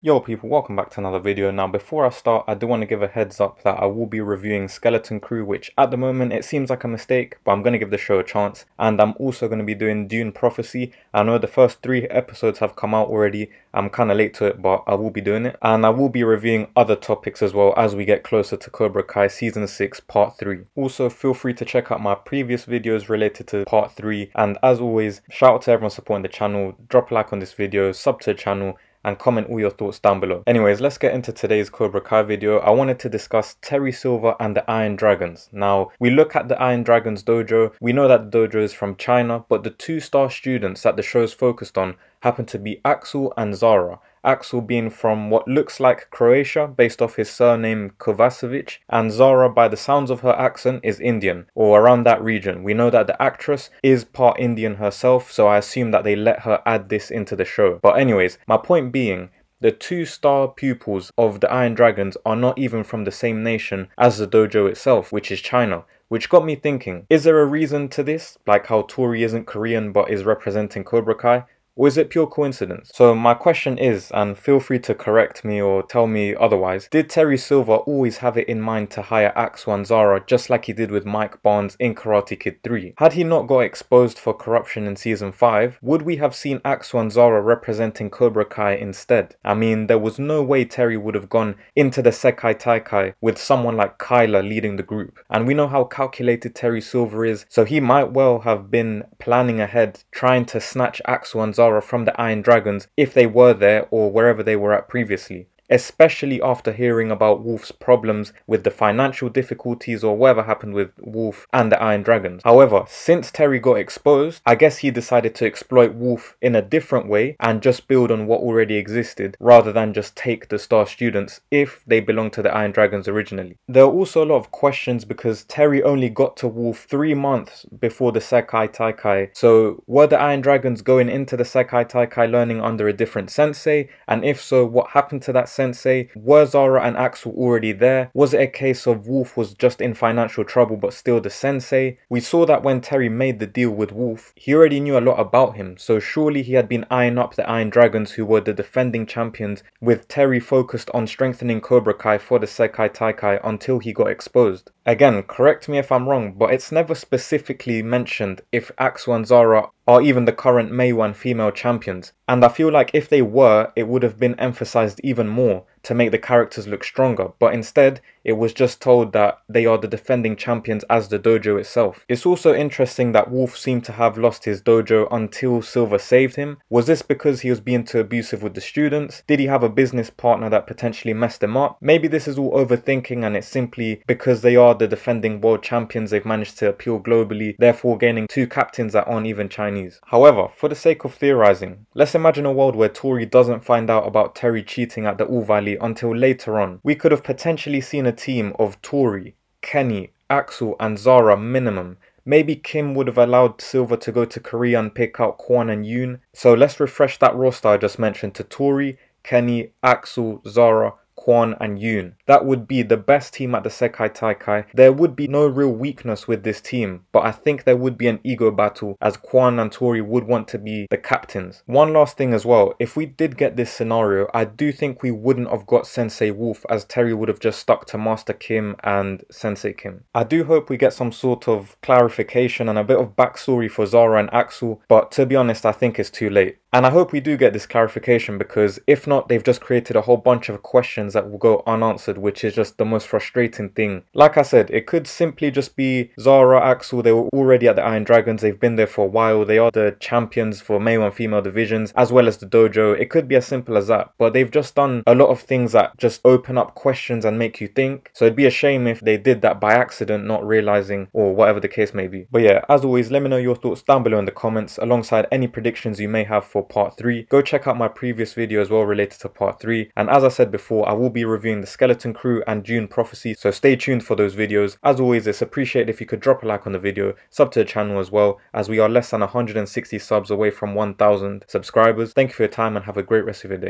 Yo people, welcome back to another video. Now before I start, I do want to give a heads up that I will be reviewing Skeleton Crew, which at the moment it seems like a mistake, but I'm going to give the show a chance. And I'm also going to be doing Dune Prophecy. I know the first 3 episodes have come out already. I'm kind of late to it, but I will be doing it. And I will be reviewing other topics as well as we get closer to Cobra Kai Season 6 Part 3. Also, feel free to check out my previous videos related to Part 3. And as always, shout out to everyone supporting the channel. Drop a like on this video, sub to the channel, and comment all your thoughts down below. Anyways, let's get into today's Cobra Kai video. I wanted to discuss Terry Silver and the Iron Dragons. Now, we look at the Iron Dragons dojo. We know that the dojo is from China, but the 2-star students that the show's focused on happen to be Axel and Zara. Axel being from what looks like Croatia based off his surname Kovacevic, and Zara, by the sounds of her accent, is Indian or around that region. We know that the actress is part Indian herself, so I assume that they let her add this into the show. But anyways, my point being, the 2-star pupils of the Iron Dragons are not even from the same nation as the dojo itself, which is China. Which got me thinking, is there a reason to this? Like how Tori isn't Korean but is representing Cobra Kai? Or is it pure coincidence? So my question is, and feel free to correct me or tell me otherwise, did Terry Silver always have it in mind to hire Axel and Zara just like he did with Mike Barnes in Karate Kid 3? Had he not got exposed for corruption in Season 5, would we have seen Axel and Zara representing Cobra Kai instead? I mean, there was no way Terry would have gone into the Sekai Taikai with someone like Kyler leading the group. And we know how calculated Terry Silver is, so he might well have been planning ahead, trying to snatch Axel and Zara from the Iron Dragons if they were there or wherever they were at previously. Especially after hearing about Wolf's problems with the financial difficulties or whatever happened with Wolf and the Iron Dragons. However, since Terry got exposed, I guess he decided to exploit Wolf in a different way and just build on what already existed rather than just take the star students if they belonged to the Iron Dragons originally. There are also a lot of questions because Terry only got to Wolf 3 months before the Sekai Taikai. So were the Iron Dragons going into the Sekai Taikai learning under a different sensei? And if so, what happened to that sensei? Were Zara and Axel already there? Was it a case of Wolf was just in financial trouble but still the sensei? We saw that when Terry made the deal with Wolf, he already knew a lot about him, so surely he had been eyeing up the Iron Dragons, who were the defending champions, with Terry focused on strengthening Cobra Kai for the Sekai Taikai until he got exposed. Again, correct me if I'm wrong, but it's never specifically mentioned if Axel and Zara are even the current Meiwan female champions, and I feel like if they were, it would have been emphasized even more to make the characters look stronger, but instead it was just told that they are the defending champions as the dojo itself. It's also interesting that Wolf seemed to have lost his dojo until Silver saved him. Was this because he was being too abusive with the students? Did he have a business partner that potentially messed him up? Maybe this is all overthinking and it's simply because they are the defending world champions, they've managed to appeal globally, therefore gaining 2 captains that aren't even Chinese. However, for the sake of theorizing, let's imagine a world where Tori doesn't find out about Terry cheating at the All Valley until later on. We could have potentially seen a team of Tori, Kenny, Axel and Zara minimum. Maybe Kim would have allowed Silver to go to Korea and pick out Kwon and Yoon. So let's refresh that roster I just mentioned to Tori, Kenny, Axel, Zara, Kwon and Yoon. That would be the best team at the Sekai Taikai. There would be no real weakness with this team, but I think there would be an ego battle as Kwon and Tori would want to be the captains. One last thing as well, if we did get this scenario, I do think we wouldn't have got Sensei Wolf, as Terry would have just stuck to Master Kim and Sensei Kim. I do hope we get some sort of clarification and a bit of backstory for Zara and Axel, but to be honest, I think it's too late. And I hope we do get this clarification, because if not, they've just created a whole bunch of questions that will go unanswered, which is just the most frustrating thing. Like I said, it could simply just be Zara, Axel, they were already at the Iron Dragons, they've been there for a while, they are the champions for male and female divisions, as well as the dojo. It could be as simple as that, but they've just done a lot of things that just open up questions and make you think. So it'd be a shame if they did that by accident, not realizing, or whatever the case may be. But yeah, as always, let me know your thoughts down below in the comments, alongside any predictions you may have for Part 3. Go check out my previous video as well related to Part 3, and as I said before, I will be reviewing the Skeleton Crew and Dune Prophecy, so stay tuned for those videos. As always, it's appreciated if you could drop a like on the video, sub to the channel as well, as we are less than 160 subs away from 1000 subscribers. Thank you for your time and have a great rest of your day.